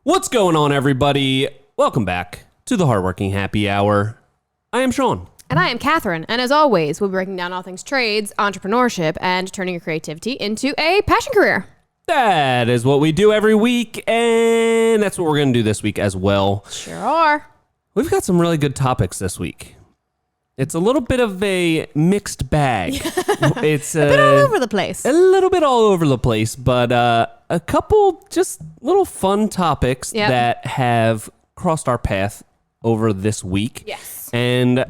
What's going on, everybody? Welcome back to the Hardworking Happy Hour. I am Sean. And I am Catherine. And as always, we'll be breaking down all things trades, entrepreneurship, and turning your creativity into a passion career. That is what we do every week, and that's what we're going to do this week as well. Sure are. We've got some really good topics this week. It's a little bit of a mixed bag. It's a bit all over the place. A little bit all over the place, but a couple just little fun topics that have crossed our path over this week. Yes. And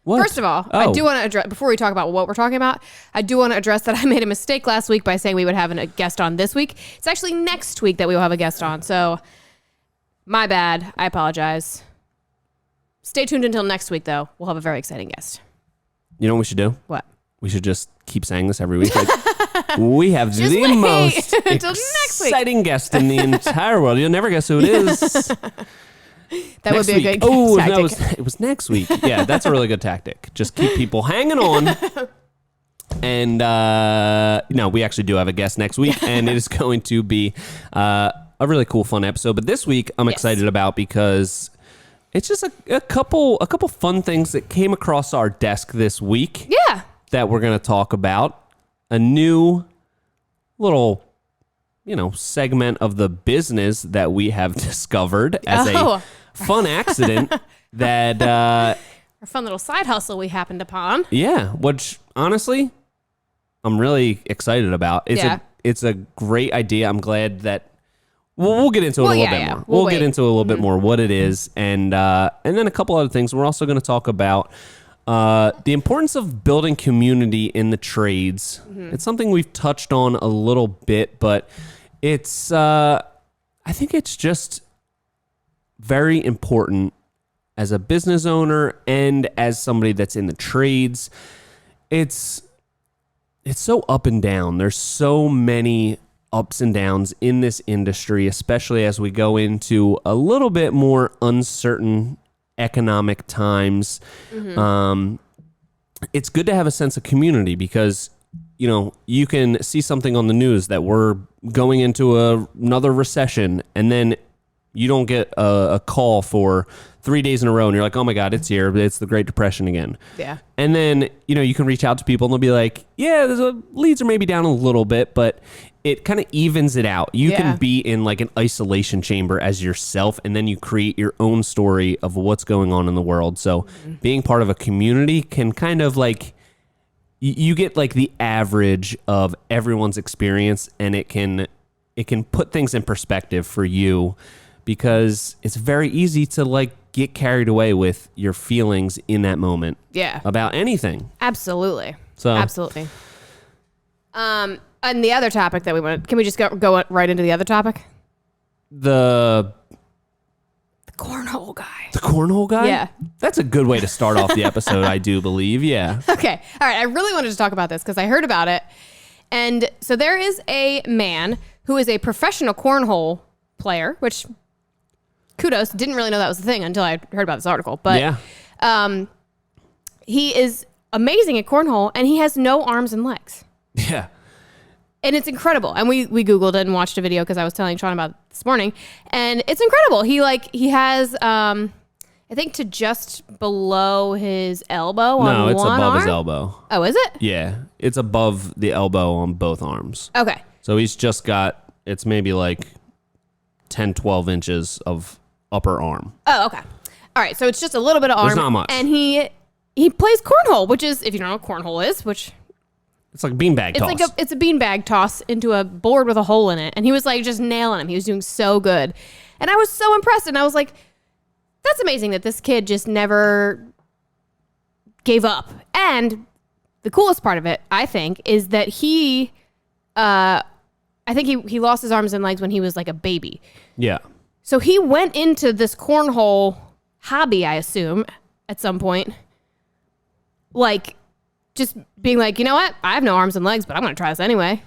what? First of all, I do want to address, before we talk about what we're talking about, I do want to address that I made a mistake last week by saying we would have a guest on this week. It's actually next week that we will have a guest on. So my bad. I apologize. Stay tuned until next week, though. We'll have a very exciting guest. You know what we should do? What? We should just keep saying this every week. Like, we have the most exciting guest in the entire world. You'll never guess who it is. That would be a good tactic. No, it was next week. Yeah, that's a really good tactic. Just keep people hanging on. And no, we actually do have a guest next week, and it is going to be a really cool, fun episode. But this week, I'm excited about because it's just a couple fun things that came across our desk this week. Yeah. That we're going to talk about. A new little, segment of the business that we have discovered as a fun accident that our fun little side hustle we happened upon. Yeah, which honestly, I'm really excited about. It's a great idea. I'm glad that we'll get into it a little bit more. We'll get into a little bit more what it is, and then a couple other things. We're also going to talk about the importance of building community in the trades. Mm-hmm. It's something we've touched on a little bit, but it's I think it's just very important as a business owner and as somebody that's in the trades. It's so up and down. There's so many ups and downs in this industry, especially as we go into a little bit more uncertain economic times. Mm-hmm. It's good to have a sense of community because, you can see something on the news that we're going into another recession, and then you don't get a call for 3 days in a row, and you're like, oh my God, it's here. It's the Great Depression again. Yeah. And then, you can reach out to people and they'll be like, yeah, leads are maybe down a little bit, but it kind of evens it out. You can be in like an isolation chamber as yourself, and then you create your own story of what's going on in the world. So being part of a community can kind of like, you get like the average of everyone's experience, and it can put things in perspective for you, because it's very easy to like get carried away with your feelings in that moment. Yeah. About anything. Absolutely. Absolutely. And the other topic that we want, can we just go right into the other topic? The cornhole guy. The cornhole guy? Yeah. That's a good way to start off the episode, I do believe. Yeah. Okay. All right. I really wanted to talk about this because I heard about it. And so there is a man who is a professional cornhole player, which kudos, didn't really know that was the thing until I heard about this article. But he is amazing at cornhole, and he has no arms and legs. Yeah. And it's incredible. And we Googled it and watched a video because I was telling Sean about it this morning. And it's incredible. He has, I think, to just below his elbow on one arm. No, it's above his elbow. Oh, is it? Yeah. It's above the elbow on both arms. Okay. So he's just got, it's maybe like 10, 12 inches of upper arm. Oh, okay. All right. So it's just a little bit of arm. There's not much. And he plays cornhole, which is, if you don't know what cornhole is, which... It's like a beanbag toss. It's a beanbag toss into a board with a hole in it. And he was like just nailing him. He was doing so good. And I was so impressed. And I was like, that's amazing that this kid just never gave up. And the coolest part of it, I think, is that he lost his arms and legs when he was like a baby. Yeah. So he went into this cornhole hobby, I assume, at some point. Like... just being like, you know what? I have no arms and legs, but I'm going to try this anyway.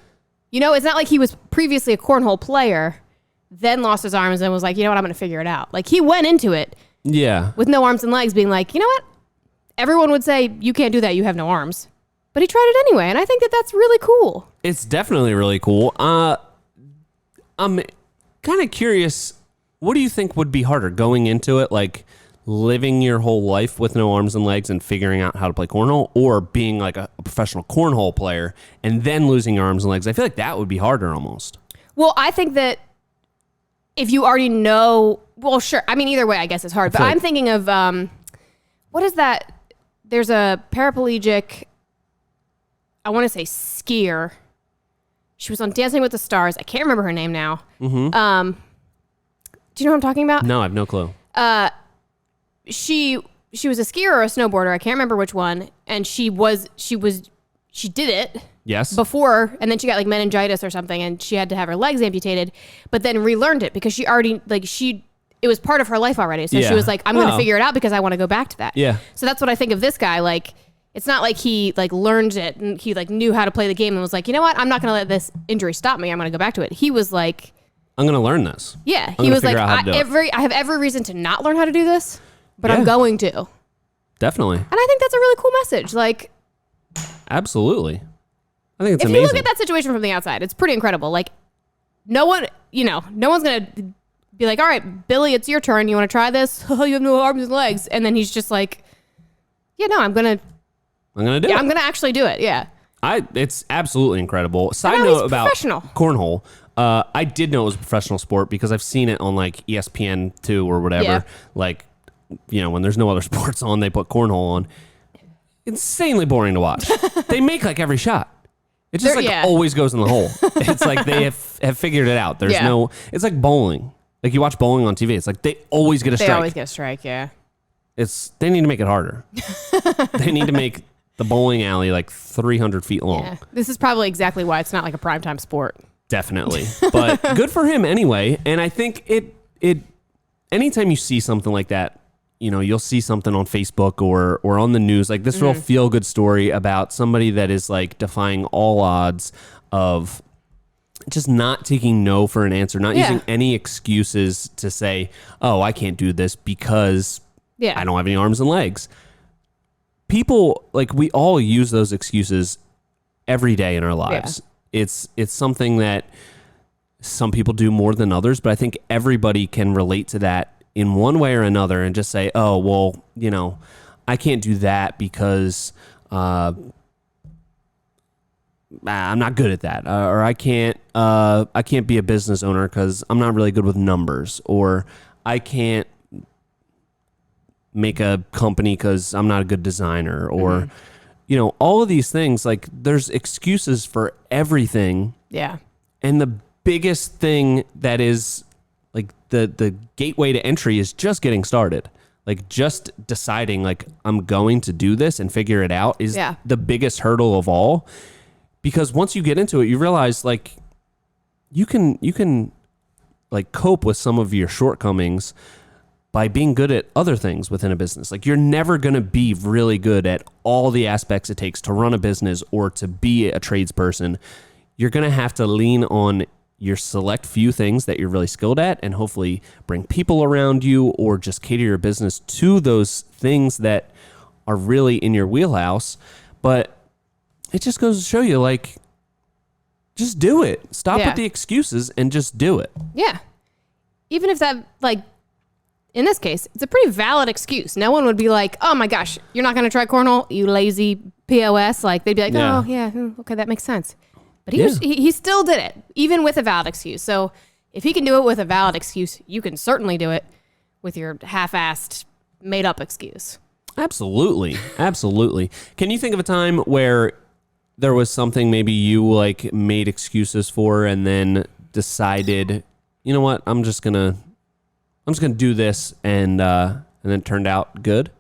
It's not like he was previously a cornhole player, then lost his arms and was like, you know what? I'm going to figure it out. Like, he went into it with no arms and legs, being like, you know what? Everyone would say, you can't do that. You have no arms. But he tried it anyway. And I think that that's really cool. It's definitely really cool. I'm kind of curious, what do you think would be harder going into it, like living your whole life with no arms and legs and figuring out how to play cornhole, or being like a professional cornhole player and then losing your arms and legs? I feel like that would be harder almost. Well, I think that if you already know, well, sure. I mean, either way, I guess it's hard. But I'm thinking of, what is that? There's a paraplegic, I want to say skier. She was on Dancing with the Stars. I can't remember her name now. Mm-hmm. Do you know what I'm talking about? No, I have no clue. She was a skier or a snowboarder. I can't remember which one. And she did it. Yes. Before, and then she got like meningitis or something, and she had to have her legs amputated, but then relearned it because she already, like, it was part of her life already. So she was like, I'm going to figure it out because I want to go back to that. Yeah. So that's what I think of this guy. Like, it's not like he like learned it and he like knew how to play the game and was like, you know what? I'm not going to let this injury stop me. I'm going to go back to it. He was like, I'm going to learn this. Yeah. He was like, I have every reason to not learn how to do this, but I'm going to. Definitely. And I think that's a really cool message. Like, absolutely. I think it's amazing. If you look at that situation from the outside, it's pretty incredible. Like, no one's going to be like, all right, Billy, it's your turn. You want to try this? Oh, you have no arms and legs. And then he's just like, yeah, no, I'm going to do it. Yeah, I'm going to actually do it. Yeah. It's absolutely incredible. Side note about cornhole. I did know it was a professional sport because I've seen it on like ESPN2 or whatever. Yeah. Like, when there's no other sports on, they put cornhole on. Insanely boring to watch. They make like every shot. It just always goes in the hole. It's like they have figured it out. There's no, it's like bowling. Like you watch bowling on TV. It's like they always get a strike. They always get a strike, yeah. They need to make it harder. They need to make the bowling alley like 300 feet long. Yeah. This is probably exactly why it's not like a primetime sport. Definitely. But good for him anyway. And I think it anytime you see something like that, you'll see something on Facebook or on the news, like this real feel-good story about somebody that is like defying all odds of just not taking no for an answer, not using any excuses to say, oh, I can't do this because I don't have any arms and legs. People, like, we all use those excuses every day in our lives. Yeah. It's something that some people do more than others, but I think everybody can relate to that in one way or another and just say, oh, well, I can't do that because I'm not good at that. Or I can't be a business owner because I'm not really good with numbers. Or I can't make a company because I'm not a good designer. Or, all of these things, like there's excuses for everything. Yeah. And the biggest thing that is like the gateway to entry is just getting started. Like just deciding like I'm going to do this and figure it out is the biggest hurdle of all. Because once you get into it, you realize like you can like cope with some of your shortcomings by being good at other things within a business. Like you're never going to be really good at all the aspects it takes to run a business or to be a tradesperson. You're going to have to lean on your select few things that you're really skilled at and hopefully bring people around you or just cater your business to those things that are really in your wheelhouse. But it just goes to show you, like, just do it. Stop with the excuses and just do it. Yeah. Even if that, like, in this case, it's a pretty valid excuse. No one would be like, oh my gosh, you're not going to try cornhole, you lazy POS. Like, they'd be like, oh, yeah, okay, that makes sense. But he still did it, even with a valid excuse. So if he can do it with a valid excuse, you can certainly do it with your half-assed, made-up excuse. Absolutely. Absolutely. Can you think of a time where there was something maybe you like made excuses for and then decided, you know what, I'm just gonna do this and then it turned out good?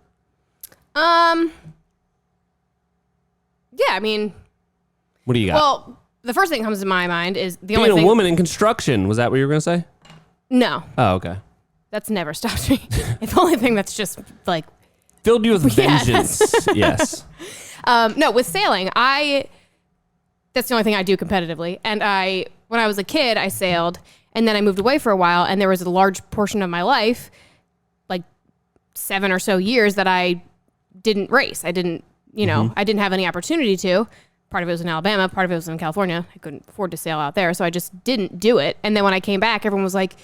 Yeah, I mean, what do you got? Well, the first thing that comes to my mind is being a woman in construction. Was that what you were going to say? No. Oh, okay. That's never stopped me. It's the only thing that's just like filled you with vengeance. Yes. No, with sailing, that's the only thing I do competitively. And when I was a kid, I sailed and then I moved away for a while and there was a large portion of my life, like 7 or so years that I didn't race. I didn't, I didn't have any opportunity to. part of it was in Alabama, part of it was in California. I couldn't afford to sail out there, so I just didn't do it. And then when I came back, everyone was like,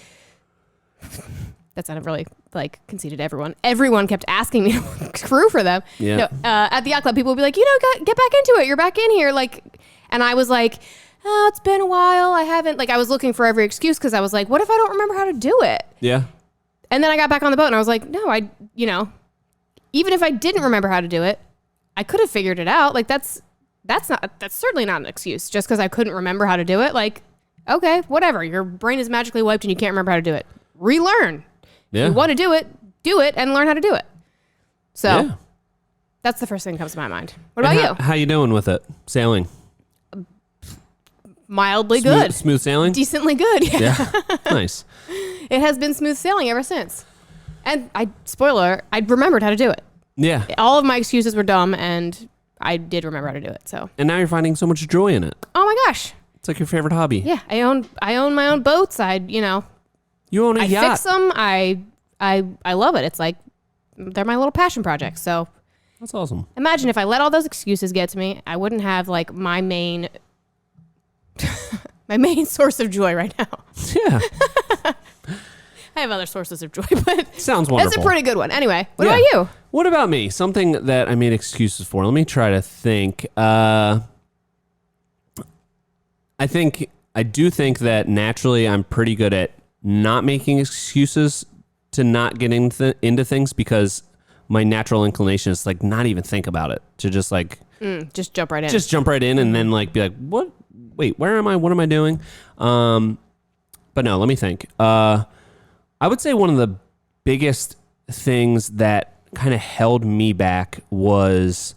that sounded really like conceited to everyone. Everyone kept asking me to crew for them. Yeah. No, at the yacht club, people would be like, get back into it. You're back in here. Like, and I was like, oh, it's been a while. I haven't, like, I was looking for every excuse because I was like, what if I don't remember how to do it? Yeah. And then I got back on the boat and I was like, no, even if I didn't remember how to do it, I could have figured it out. Like, that's certainly not an excuse just because I couldn't remember how to do it. Like, okay, whatever. Your brain is magically wiped and you can't remember how to do it. Relearn. Yeah. You want to do it and learn how to do it. So that's the first thing that comes to my mind. What about you? How you doing with it? Sailing? Mildly good. Smooth sailing? Decently good. Yeah. Nice. It has been smooth sailing ever since. And I remembered how to do it. Yeah. All of my excuses were dumb and I did remember how to do it. So. And now you're finding so much joy in it. Oh my gosh. It's like your favorite hobby. Yeah. I own my own boats. You own a yacht. I fix them. I love it. It's like they're my little passion projects. So that's awesome. Imagine if I let all those excuses get to me, I wouldn't have like my main source of joy right now. Yeah. I have other sources of joy, but sounds wonderful. That's a pretty good one. Anyway, what about you? What about me? Something that I made excuses for. Let me try to think. I do think that naturally I'm pretty good at not making excuses to not get into things because my natural inclination is like not even think about it, to just like just jump right in. Just jump right in and then like be like, what? Wait, where am I? What am I doing? But no, let me think. I would say one of the biggest things that kind of held me back was,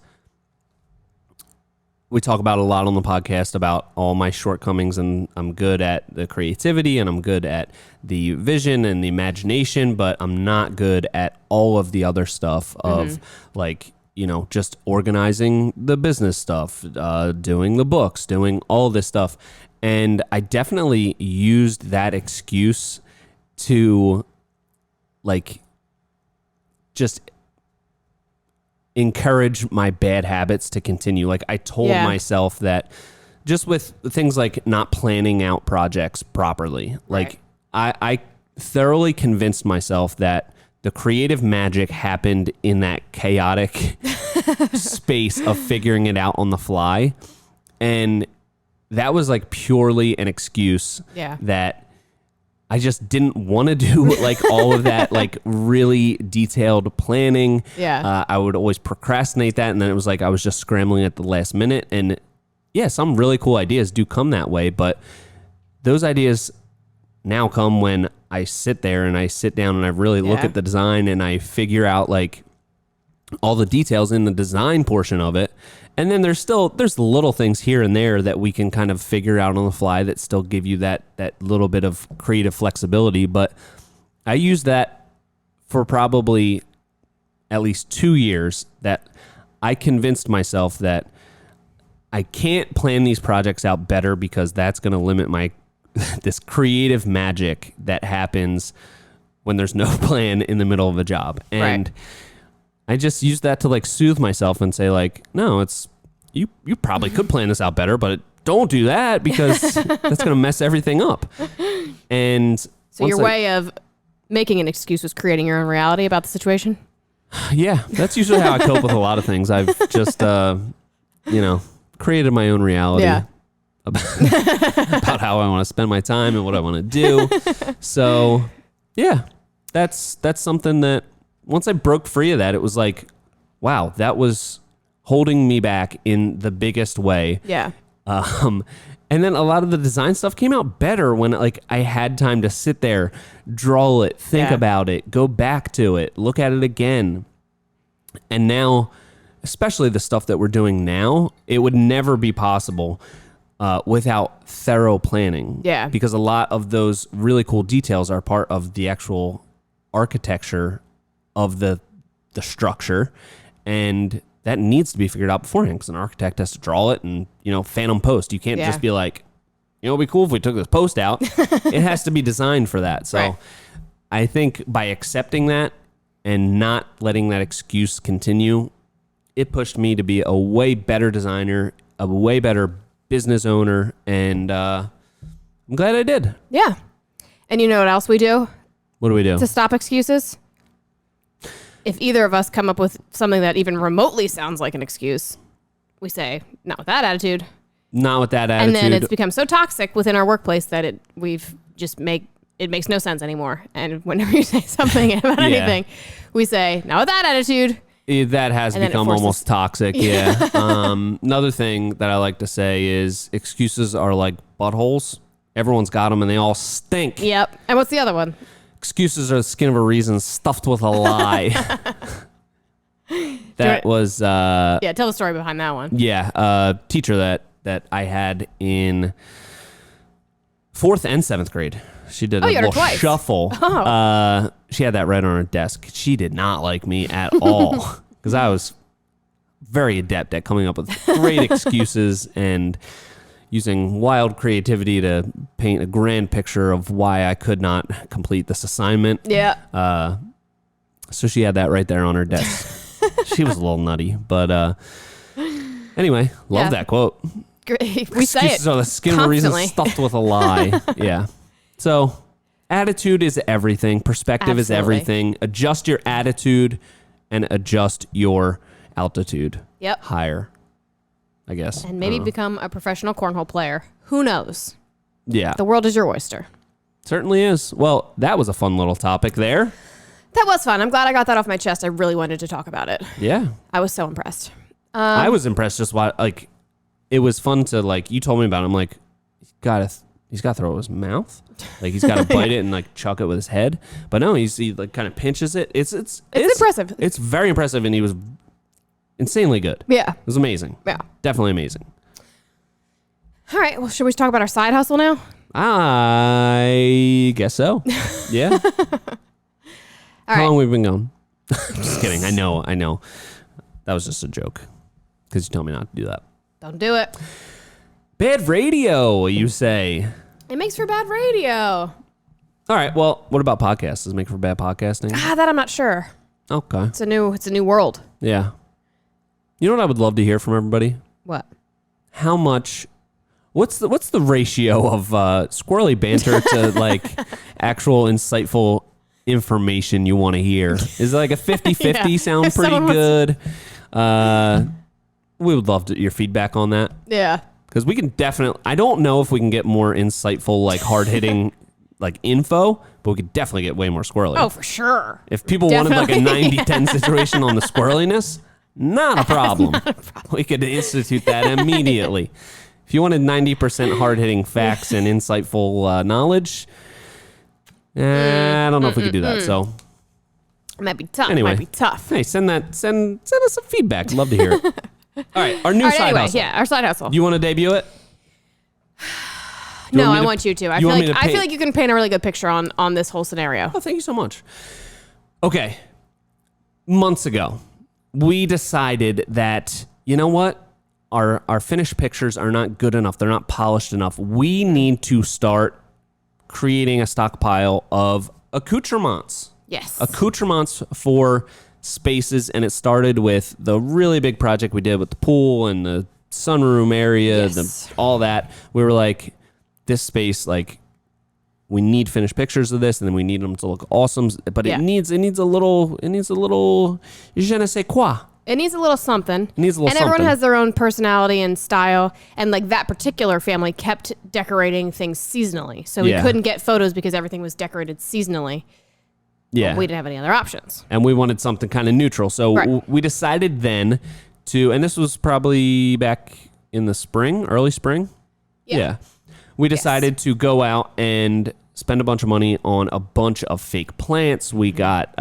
we talk about a lot on the podcast about all my shortcomings, and I'm good at the creativity and I'm good at the vision and the imagination, but I'm not good at all of the other stuff of like, just organizing the business stuff, doing the books, doing all this stuff. And I definitely used that excuse to like just encourage my bad habits to continue. Like I told myself that just with things like not planning out projects properly, like I thoroughly convinced myself that the creative magic happened in that chaotic space of figuring it out on the fly. And that was like purely an excuse that I just didn't want to do like all of that, like really detailed planning. Yeah. I would always procrastinate that. And then it was like, I was just scrambling at the last minute. And yeah, some really cool ideas do come that way, but those ideas now come when I sit there and I sit down and I really look at the design and I figure out like all the details in the design portion of it. And then there's little things here and there that we can kind of figure out on the fly that still give you that little bit of creative flexibility. But I used that for probably at least 2 years, that I convinced myself that I can't plan these projects out better because that's going to limit my this creative magic that happens when there's no plan in the middle of a job. And I just used that to like soothe myself and say like, no, it's you probably could plan this out better, but don't do that because that's going to mess everything up. And so your way of making an excuse was creating your own reality about the situation? Yeah, that's usually how I cope with a lot of things. I've just, created my own reality about how I want to spend my time and what I want to do. So yeah, that's something that once I broke free of that, it was like, wow, that was holding me back in the biggest way. Yeah. And then a lot of the design stuff came out better when like I had time to sit there, draw it, think about it, go back to it, look at it again. And now, especially the stuff that we're doing now, it would never be possible without thorough planning. Yeah. Because a lot of those really cool details are part of the actual architecture of the structure, and that needs to be figured out beforehand because an architect has to draw it and phantom post. You can't just be like, it'd be cool if we took this post out. It has to be designed for that. So I think by accepting that and not letting that excuse continue, it pushed me to be a way better designer a way better business owner, and I'm glad I did. Yeah. And you know what else we do? What do we do? To stop excuses? If either of us come up with something that even remotely sounds like an excuse, we say, not with that attitude. Not with that attitude. And then it's become so toxic within our workplace that it makes no sense anymore. And whenever you say something about anything, we say, not with that attitude. That has become almost toxic. Yeah. Another thing that I like to say is excuses are like buttholes. Everyone's got them and they all stink. Yep. And what's the other one? Excuses are the skin of a reason stuffed with a lie. That was... tell the story behind that one. Yeah. A teacher that I had in 4th and 7th grade. She did a little shuffle. Oh. She had that right on her desk. She did not like me at all because I was very adept at coming up with great excuses and using wild creativity to paint a grand picture of why I could not complete this assignment. Yeah. So she had that right there on her desk. She was a little nutty, but anyway, love that quote. Great. We say it Excuses are the skin of a reason stuffed with a lie. Yeah. So attitude is everything. Perspective is everything. Adjust your attitude and adjust your altitude. Yep. Higher, I guess. And maybe become a professional cornhole player. Who knows? Yeah. The world is your oyster. Certainly is. Well, that was a fun little topic there. That was fun. I'm glad I got that off my chest. I really wanted to talk about it. Yeah. I was so impressed. I was impressed just why, like, it was fun to, like, you told me about it. I'm like, he's got to throw it with his mouth. Like, he's got to bite it and, like, chuck it with his head. But no, he like, kind of pinches it. It's impressive. It's very impressive, and he was insanely good. Yeah. It was amazing. Yeah. Definitely amazing. All right. Well, should we talk about our side hustle now? I guess so. Yeah. How long have we been going? Just kidding. I know. That was just a joke because you told me not to do that. Don't do it. Bad radio, you say. It makes for bad radio. All right. Well, what about podcasts? Does it make for bad podcasting? That I'm not sure. Okay. It's a new world. Yeah. You know what I would love to hear from everybody? What? How much... What's the ratio of squirrely banter to like actual insightful information you want to hear? Is it like a 50-50 sound pretty good? We would love your feedback on that. Yeah. Because we can definitely... I don't know if we can get more insightful, like hard-hitting like info, but we could definitely get way more squirrely. Oh, for sure. If people wanted like a 90-10 situation on the squirreliness, not a problem. We could institute that immediately. If you wanted 90% hard-hitting facts and insightful knowledge, I don't know if we could do that. So it might be tough. Anyway, It might be tough. Hey, send us some feedback. Love to hear it. All right, our new side hustle. Yeah, our side hustle. You want to debut it? No, I want you to. I feel like you can paint a really good picture on this whole scenario. Oh, thank you so much. Okay. Months ago, we decided that, you know what? Our finished pictures are not good enough. They're not polished enough. We need to start creating a stockpile of accoutrements. Yes. Accoutrements for spaces, and it started with the really big project we did with the pool and the sunroom area, all that. We were like, this space, like, we need finished pictures of this, and then we need them to look awesome. But it needs a little je ne sais quoi. It needs a little something. And everyone has their own personality and style. And like that particular family kept decorating things seasonally. So we couldn't get photos because everything was decorated seasonally. Yeah. But we didn't have any other options. And we wanted something kind of neutral. So we decided then to, and this was probably back in the spring, early spring. Yeah. We decided to go out and spend a bunch of money on a bunch of fake plants. We got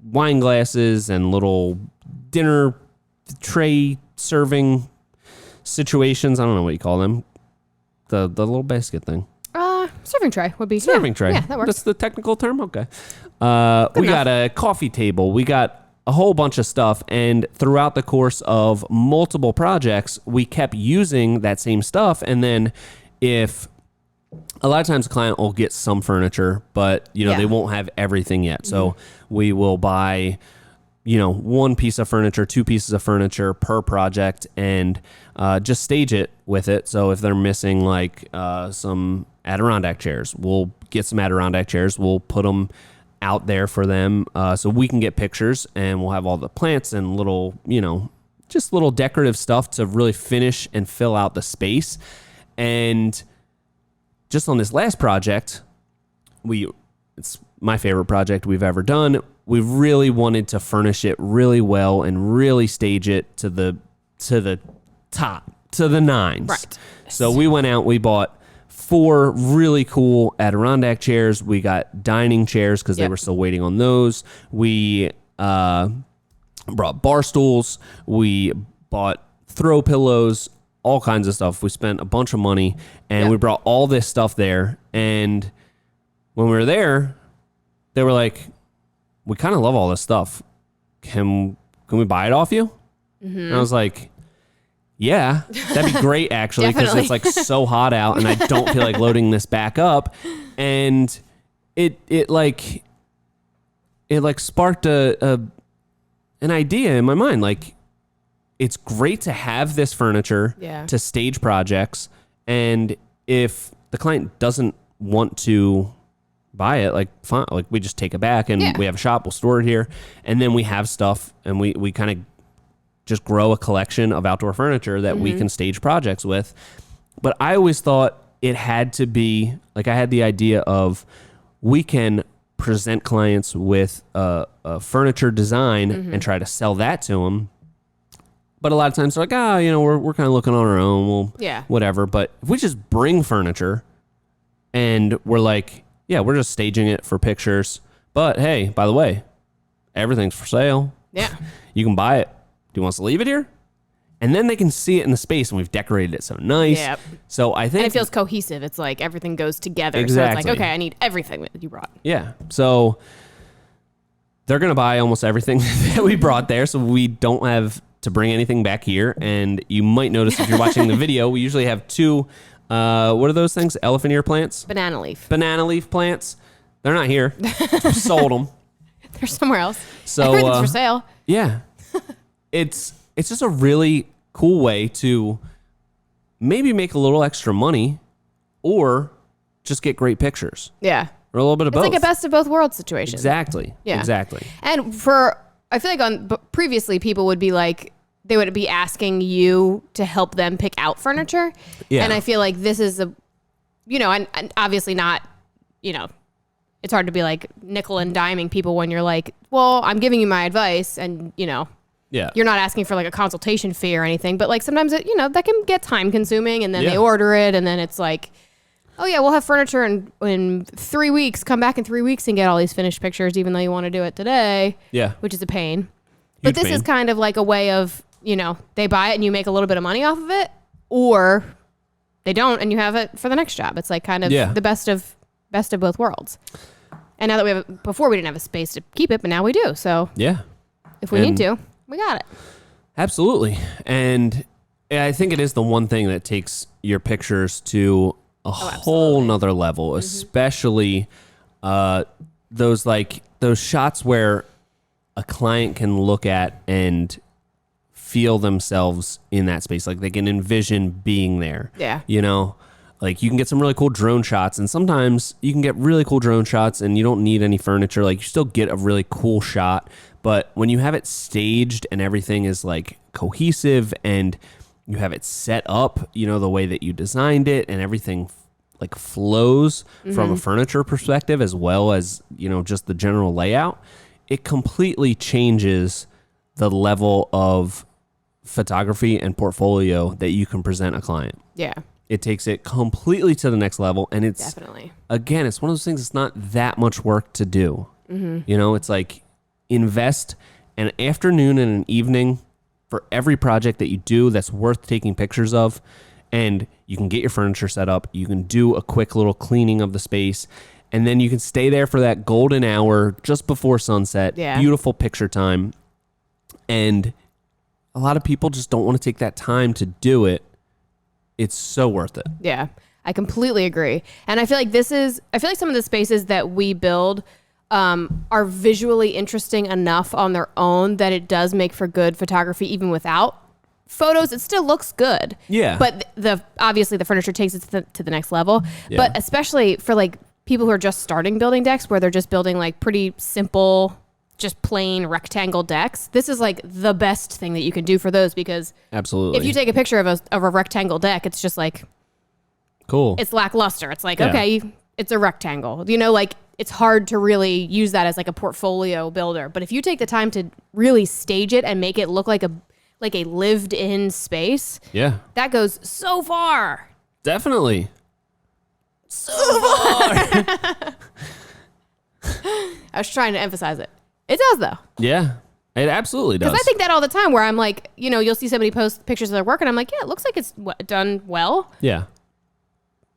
wine glasses and little dinner tray serving situations. I don't know what you call them. The little basket thing. Serving tray would be. Serving tray. Yeah, that works. That's the technical term? Okay. We got a coffee table. We got a whole bunch of stuff. And throughout the course of multiple projects, we kept using that same stuff. And then if... A lot of times a client will get some furniture, but they won't have everything yet. So we will buy one piece of furniture, two pieces of furniture per project, and just stage it with it. So if they're missing like some Adirondack chairs, we'll get some Adirondack chairs. We'll put them out there for them so we can get pictures, and we'll have all the plants and little, just little decorative stuff to really finish and fill out the space. And just on this last project, it's my favorite project we've ever done. We really wanted to furnish it really well and really stage it to the top, to the nines. Right. So we went out, we bought 4 really cool Adirondack chairs. We got dining chairs because they were still waiting on those. We brought bar stools. We bought throw pillows, all kinds of stuff. We spent a bunch of money, and we brought all this stuff there. And when we were there, they were like, we kind of love all this stuff. Can we buy it off you? Mm-hmm. And I was like, yeah, that'd be great actually, because it's like so hot out and I don't feel like loading this back up. And it sparked an idea in my mind. Like, it's great to have this furniture to stage projects. And if the client doesn't want to buy it, like, fine, like, we just take it back and we have a shop, we'll store it here, and then we have stuff, and we kind of just grow a collection of outdoor furniture that we can stage projects with. But I always thought it had to be, like, I had the idea of, we can present clients with a furniture design and try to sell that to them. But a lot of times they're like, we're kind of looking on our own, whatever. But if we just bring furniture and we're like, we're just staging it for pictures. But hey, by the way, everything's for sale. Yeah. You can buy it. Do you want us to leave it here? And then they can see it in the space, and we've decorated it so nice. Yep. So I think... And it feels cohesive. It's like everything goes together. Exactly. So it's like, okay, I need everything that you brought. Yeah. So they're going to buy almost everything that we brought there, so we don't have to bring anything back here. And you might notice if you're watching the video, we usually have 2... what are those things? Elephant ear plants? Banana leaf. Banana leaf plants. They're not here. We sold them. They're somewhere else. So everything's for sale. Yeah. It's just a really cool way to maybe make a little extra money or just get great pictures. Yeah. Or a little bit of both. It's like a best of both worlds situation. Exactly. Yeah. Exactly. And I feel like previously people would be like, they would be asking you to help them pick out furniture. Yeah. And I feel like this is and obviously not, it's hard to be like nickel and diming people when you're like, well, I'm giving you my advice and, you're not asking for like a consultation fee or anything. But like sometimes it, that can get time consuming, and then they order it, and then it's like, oh yeah, we'll have furniture in 3 weeks. Come back in 3 weeks and get all these finished pictures, even though you want to do it today. Yeah. Which is a pain. But this is kind of like a way of, they buy it and you make a little bit of money off of it, or they don't and you have it for the next job. It's like kind of the best of both worlds. And now that before we didn't have a space to keep it, but now we do. So if we need to, we got it. Absolutely. And I think it is the one thing that takes your pictures to a whole nother level, especially those shots where a client can look at and feel themselves in that space. Like they can envision being there. Yeah. Like you can get some really cool drone shots, and sometimes you can get really cool drone shots and you don't need any furniture. Like you still get a really cool shot, but when you have it staged and everything is like cohesive and you have it set up, the way that you designed it, and everything like flows from a furniture perspective as well as, just the general layout, it completely changes the level of photography and portfolio that you can present a client. Yeah. It takes it completely to the next level. And it's definitely, again, it's one of those things, it's not that much work to do. It's like invest an afternoon and an evening for every project that you do that's worth taking pictures of. And you can get your furniture set up. You can do a quick little cleaning of the space. And then you can stay there for that golden hour just before sunset. Yeah. Beautiful picture time. And a lot of people just don't want to take that time to do it. It's so worth it. Yeah, I completely agree. And I feel like some of the spaces that we build are visually interesting enough on their own that it does make for good photography even without photos. It still looks good. Yeah. But obviously the furniture takes it to the next level. Yeah. But especially for like people who are just starting building decks where they're just building like pretty simple, just plain rectangle decks, this is like the best thing that you can do for those, because absolutely, if you take a picture of a rectangle deck, it's just like, cool. It's lackluster. It's like, okay, it's a rectangle. You know, like it's hard to really use that as like a portfolio builder. But if you take the time to really stage it and make it look like a lived in space, that goes so far. Definitely. So far. I was trying to emphasize it. It does though. Yeah, it absolutely does. Because I think that all the time where I'm like, you know, you'll see somebody post pictures of their work and I'm like, yeah, it looks like it's done well. Yeah.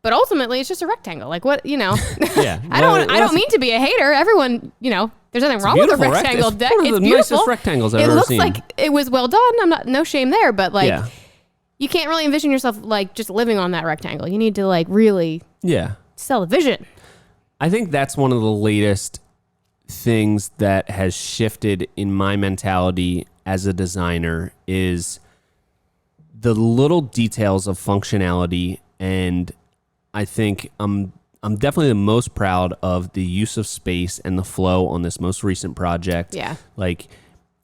But ultimately it's just a rectangle. Like what, you know, yeah. I don't mean to be a hater. Everyone, you know, there's nothing wrong with a rectangle deck. It's one of the beautiful. nicest rectangles I've ever looks seen. like it was well done. No shame there, but like you can't really envision yourself like just living on that rectangle. You need to like really sell a vision. I think that's one of the latest things that has shifted in my mentality as a designer is the little details of functionality. And I think I'm definitely the most proud of the use of space and the flow on this most recent project. Yeah. Like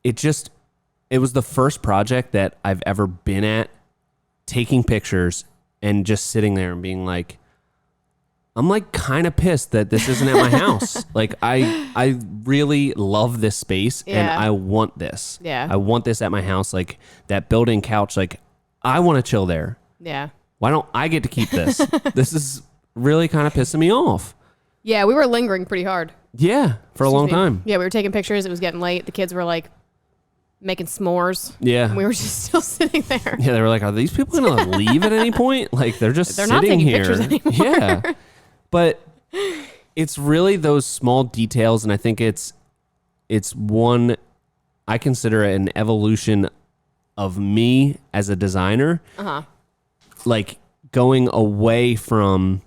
it was the first project that I've ever been at taking pictures and just sitting there and being like, I'm like kind of pissed that this isn't at my house. Like I really love this space and I want this. Yeah. I want this at my house. Like that built-in couch, like I want to chill there. Yeah. Why don't I get to keep this? This is really kind of pissing me off. Yeah, we were lingering pretty hard. Yeah, for a long time. Yeah, we were taking pictures. It was getting late. The kids were like making s'mores. Yeah. And we were just still sitting there. Yeah, they were like, are these people going to leave at any point? Like they're sitting not taking here. Pictures anymore. Yeah. But it's really those small details, and I think it's one, I consider it an evolution of me as a designer. Like going away from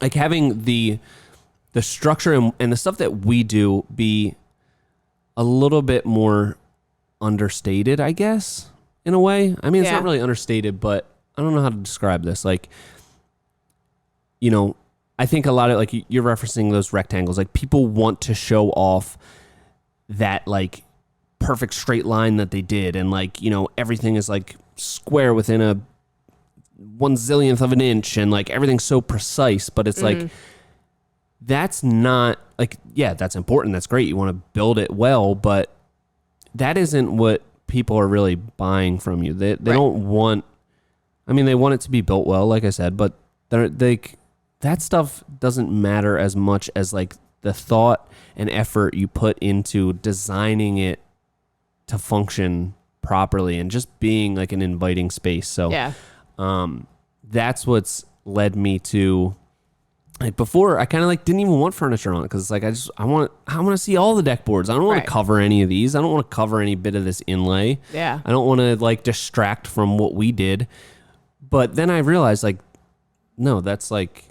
like having the structure and the stuff that we do be a little bit more understated, I guess, in a way. I mean, it's not really understated, but I don't know how to describe this. Like, you know, I think a lot of, like, you're referencing those rectangles. Like, people want to show off that, like, perfect straight line that they did. And, like, you know, everything is, like, square within a 1/1000th of an inch. And, like, everything's so precise. But it's, like, that's not, like, yeah, that's important. That's great. You want to build it well. But that isn't what people are really buying from you. They don't want, I mean, they want it to be built well, like I said. But that stuff doesn't matter as much as like the thought and effort you put into designing it to function properly and just being like an inviting space. So that's what's led me to, like, before I kind of like didn't even want furniture on it because it's like I want to see all the deck boards. I don't want to cover any of these. I don't want to cover any bit of this inlay. Yeah. I don't want to like distract from what we did. But then I realized, like, no, that's like,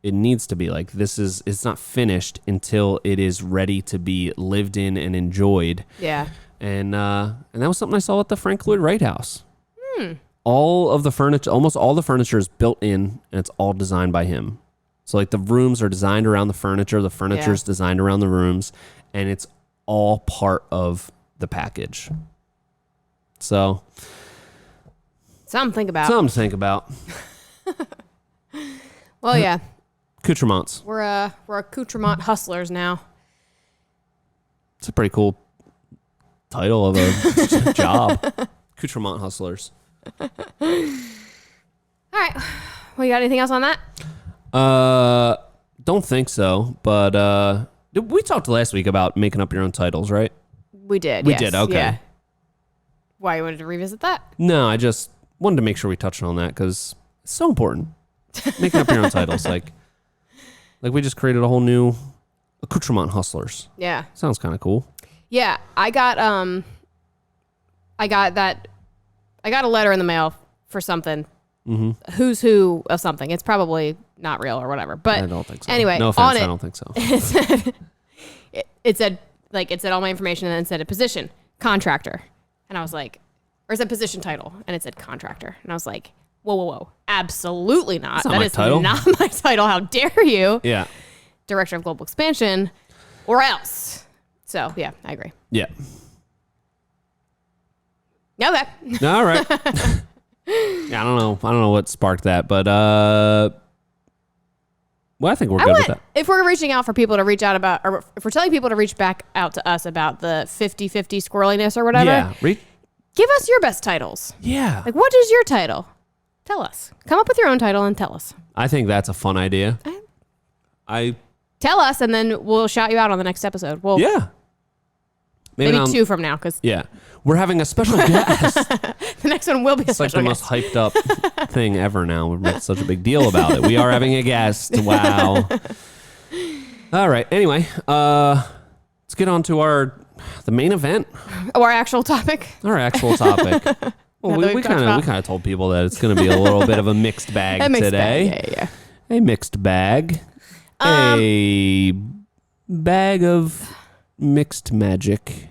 it needs to be like, it's not finished until it is ready to be lived in and enjoyed. Yeah. And that was something I saw at the Frank Lloyd Wright house. All of the furniture, almost all the furniture is built in and it's all designed by him. So like the rooms are designed around the furniture is designed around the rooms, and it's all part of the package. So something to think about. Something to think about. Well, yeah. Accoutrements. We're accoutrement hustlers now. It's a pretty cool title of a job. Accoutrement hustlers. All right. Well, you got anything else on that? Don't think so. But we talked last week about making up your own titles, right? We did. We did. Okay. Yeah. Why, you wanted to revisit that? No, I just wanted to make sure we touched on that because it's so important. Making up your own titles, like we just created a whole new accoutrement hustlers. Yeah. Sounds kind of cool. Yeah, I got a letter in the mail for something. Mm-hmm. Who's who of something. It's probably not real or whatever. But I don't think so. Anyway, no offense, I don't think so. it said all my information and then it said a position, contractor. And I was like, or it said position title and it said contractor. And I was like, whoa. Absolutely not. That is not my title. How dare you? Yeah. Director of Global Expansion or else. So yeah, I agree. Yeah. Okay. All right. Yeah, I don't know what sparked that, but well, I think we're good with that. If we're reaching out for people to reach out about, or if we're telling people to reach back out to us about the 50-50 squirreliness or whatever, give us your best titles. Yeah. Like, what is your title? Tell us. Come up with your own title and tell us. I think that's a fun idea. Tell us, and then we'll shout you out on the next episode. Yeah. Maybe 2 from now, because we're having a special guest. The next one will be a special guest. It's like the most hyped up thing ever now. We're making such a big deal about it. We are having a guest. Wow. All right. Anyway, let's get on to the main event. Our actual topic. Our actual topic. Well, we kind of told people that it's going to be a little bit of a mixed bag today. Yeah. A mixed bag. A bag of mixed magic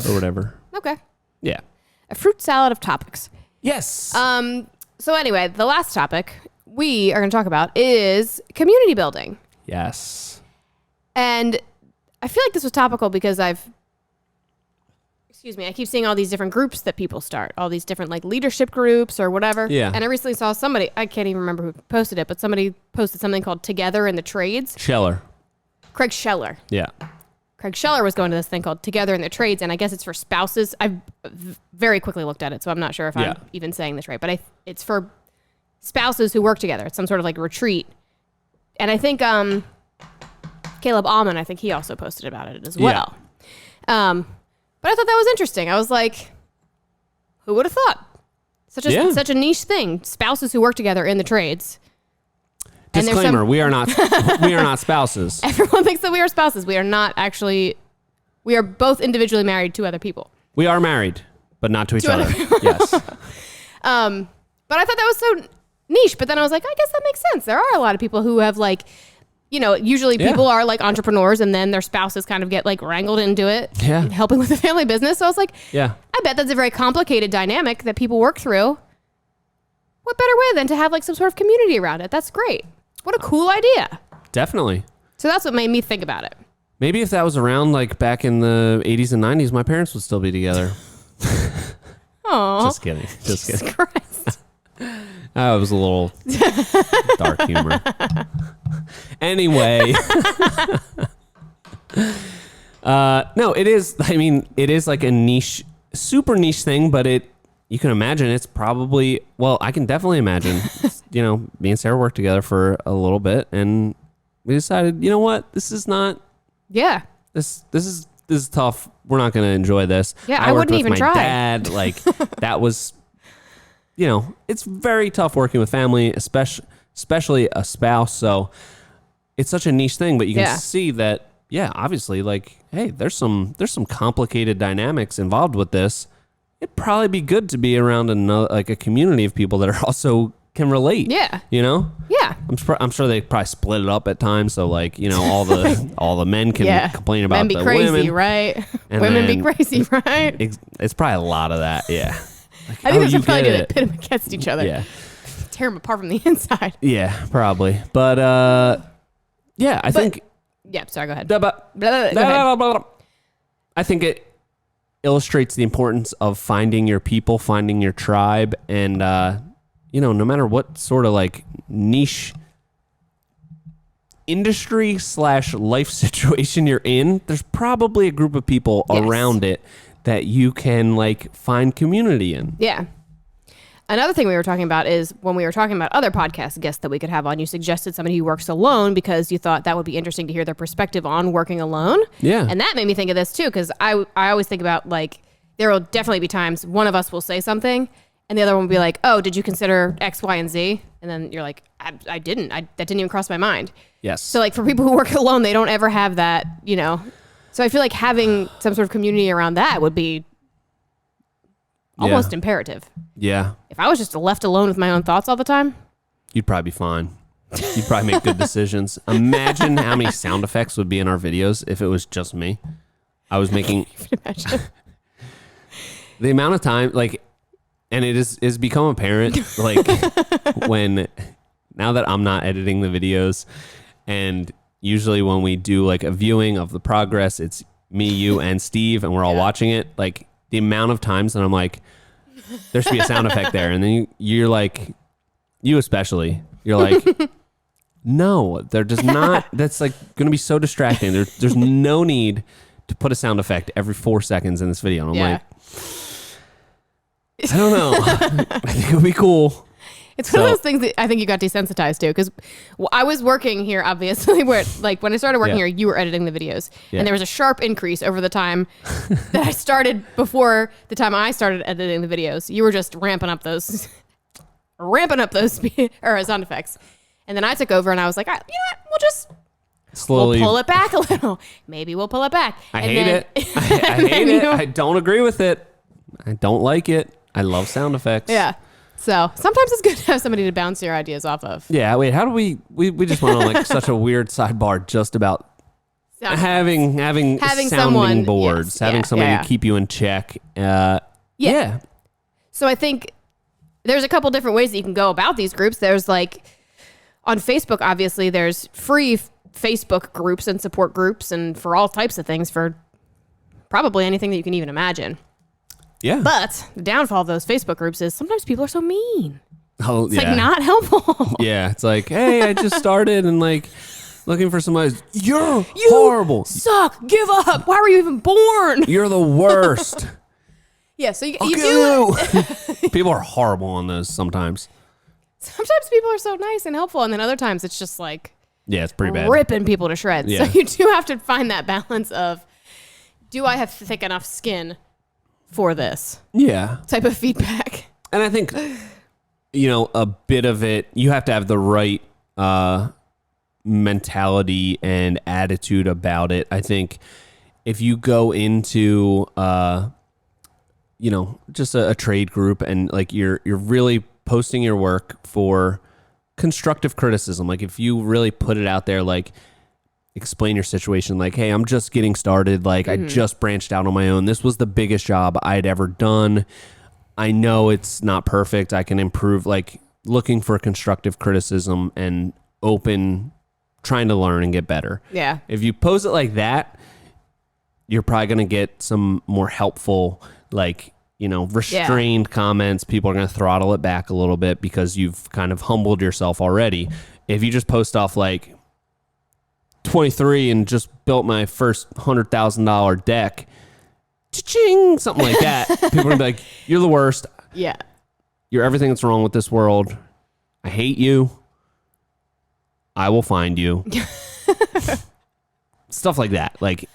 or whatever. Okay. Yeah. A fruit salad of topics. Yes. So anyway, the last topic we are going to talk about is community building. Yes. And I feel like this was topical because I keep seeing all these different groups that people start, all these different like leadership groups or whatever. Yeah. And I recently saw somebody, I can't even remember who posted it, but somebody posted something called Together in the Trades. Craig Scheller. Yeah. Craig Scheller was going to this thing called Together in the Trades, and I guess it's for spouses. I've very quickly looked at it, so I'm not sure if I'm even saying this right, but it's for spouses who work together. It's some sort of like retreat. And I think Caleb Allman, I think he also posted about it as well. Yeah. But I thought that was interesting. I was like, who would have thought? Such a niche thing. Spouses who work together in the trades. Disclaimer, we are not spouses. Everyone thinks that we are spouses. We are not actually. We are both individually married to other people. We are married, but not to each other. Yes. But I thought that was so niche. But then I was like, I guess that makes sense. There are a lot of people who have like, usually people are like entrepreneurs and then their spouses kind of get like wrangled into it. Yeah. Helping with the family business. So I was like, I bet that's a very complicated dynamic that people work through. What better way than to have like some sort of community around it? That's great. What a cool idea. Definitely. So that's what made me think about it. Maybe if that was around like back in the 80s and 90s, my parents would still be together. Oh. Just kidding. Jesus Christ. That was a little dark humor. Anyway. No, it is. I mean, it is like a niche, super niche thing, but you can imagine it's probably, well, I can definitely imagine, me and Sarah worked together for a little bit and we decided, you know what, this is not. Yeah. This is tough. We're not going to enjoy this. Yeah, I wouldn't even try. My dad, like that was, it's very tough working with family, especially a spouse. So it's such a niche thing, but you can see that, obviously, like, hey, there's some complicated dynamics involved with this. It'd probably be good to be around a community of people that are also can relate. Yeah. Yeah. I'm sure they probably split it up at times. So like, all the men can complain about men be the crazy, women, right? Women be crazy, right? It's probably a lot of that. Yeah. Like, I think that's a probably do that pit them against each other. Yeah. Tear them apart from the inside. Yeah, probably. But I think. Yeah. Sorry. Go ahead. Go ahead. I think it illustrates the importance of finding your people, finding your tribe, and no matter what sort of like niche industry / life situation you're in, there's probably a group of people around it that you can like find community in. Yeah. Another thing we were talking about is when we were talking about other podcast guests that we could have on, you suggested somebody who works alone because you thought that would be interesting to hear their perspective on working alone. Yeah. And that made me think of this too, because I always think about like, there will definitely be times one of us will say something and the other one will be like, oh, did you consider X, Y, and Z? And then you're like, I didn't. That didn't even cross my mind. Yes. So like for people who work alone, they don't ever have that, So I feel like having some sort of community around that would be almost imperative. Yeah. If I was just left alone with my own thoughts all the time, you'd probably be fine. You'd probably make good decisions. Imagine how many sound effects would be in our videos if it was just me. I was making the amount of time, like, and it is become apparent, like, now that I'm not editing the videos, and usually when we do like a viewing of the progress, it's me, you, and Steve, and we're all watching it. Like, the amount of times that I'm like, there should be a sound effect there, and then you're like, you especially, you're like, no, they're just not. That's like going to be so distracting. There's no need to put a sound effect every 4 seconds in this video. And I'm like, I don't know. I think it would be cool. It's one of those things that I think you got desensitized to, because I was working here, obviously, where like when I started working here, you were editing the videos, and there was a sharp increase over the time that I started before the time I started editing the videos. You were just ramping up those or sound effects, and then I took over, and I was like, you know what, we'll just slowly pull it back a little. Maybe we'll pull it back. I hate it. I hate it. I don't agree with it. I don't like it. I love sound effects. Yeah. So sometimes it's good to have somebody to bounce your ideas off of. Yeah. Wait, how do we just went on like such a weird sidebar just about having sounding someone, boards, having somebody to keep you in check. Yeah. So I think there's a couple different ways that you can go about these groups. There's like on Facebook, obviously there's free Facebook groups and support groups and for all types of things, for probably anything that you can even imagine. Yeah. But the downfall of those Facebook groups is sometimes people are so mean. Oh, it's like not helpful. Yeah. It's like, hey, I just started and like looking for somebody. You horrible. Suck. Give up. Why were you even born? You're the worst. Yeah. So you do. People are horrible on those sometimes. Sometimes people are so nice and helpful, and then other times it's just like, yeah, it's pretty bad. Ripping people to shreds. Yeah. So you do have to find that balance of, do I have thick enough skin for this type of feedback? And I think, a bit of it, you have to have the right mentality and attitude about it. I think if you go into, just a trade group and like you're really posting your work for constructive criticism, like if you really put it out there, like explain your situation, like, hey, I'm just getting started. Like, I just branched out on my own. This was the biggest job I'd ever done. I know it's not perfect. I can improve, like looking for constructive criticism and trying to learn and get better. Yeah. If you pose it like that, you're probably going to get some more helpful, like, restrained comments. People are going to throttle it back a little bit because you've kind of humbled yourself already. If you just post off like, 23 and just built my first $100,000 deck, cha-ching, something like that, people are gonna be like, you're the worst. Yeah. You're everything that's wrong with this world. I hate you. I will find you. Stuff like that. Like,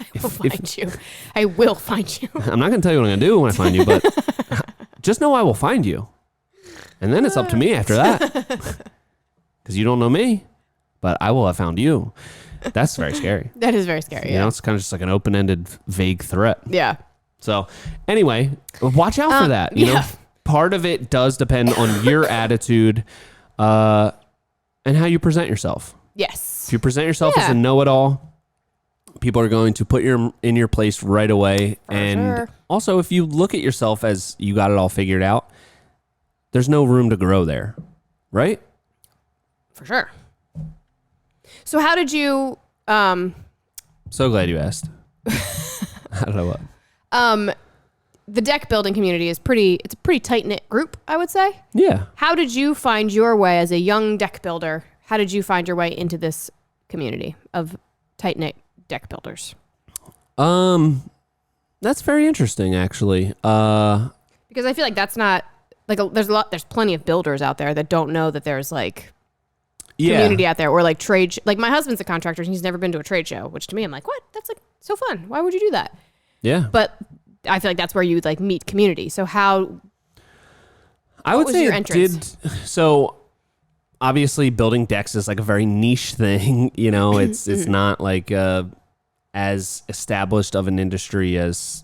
I will find you. I'm not gonna tell you what I'm gonna do when I find you, but just know I will find you. And then it's up to me after that. Because you don't know me, but I will have found you. That's very scary. That is very scary. It's kind of just like an open-ended, vague threat. Yeah. So anyway, watch out for that. Part of it does depend on your attitude and how you present yourself. Yes. If you present yourself as a know-it-all, people are going to put you in your place right away. Also, if you look at yourself as you got it all figured out, there's no room to grow there, right? For sure. So how did you... So glad you asked. I don't know what. The deck building community is it's a pretty tight-knit group, I would say. Yeah. How did you find your way as a young deck builder? How did you find your way into this community of tight-knit deck builders? That's very interesting, actually. Because I feel like that's not... Like, there's plenty of builders out there that don't know that there's, like... community out there, or like trade. Like my husband's a contractor and he's never been to a trade show, which to me, I'm like, what? That's like so fun. Why would you do that? Yeah. But I feel like that's where you would like meet community. So I would say your entrance? So obviously building decks is like a very niche thing. It's not like as established of an industry as,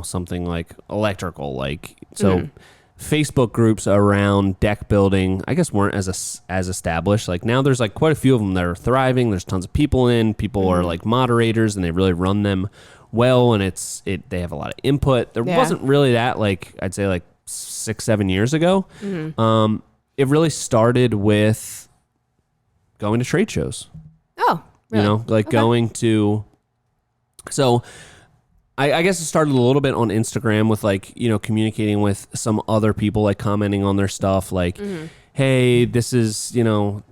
something like electrical. Like, so Facebook groups around deck building, I guess, weren't as established. Like now there's like quite a few of them that are thriving. There's tons of people in. People are like moderators and they really run them well, and they have a lot of input. There wasn't really that, like I'd say like 6-7 years ago. It really started with going to trade shows. Oh, really? You know, like going to, so I guess it started a little bit on Instagram with like, you know, communicating with some other people, like commenting on their stuff, like, hey, this is, you know,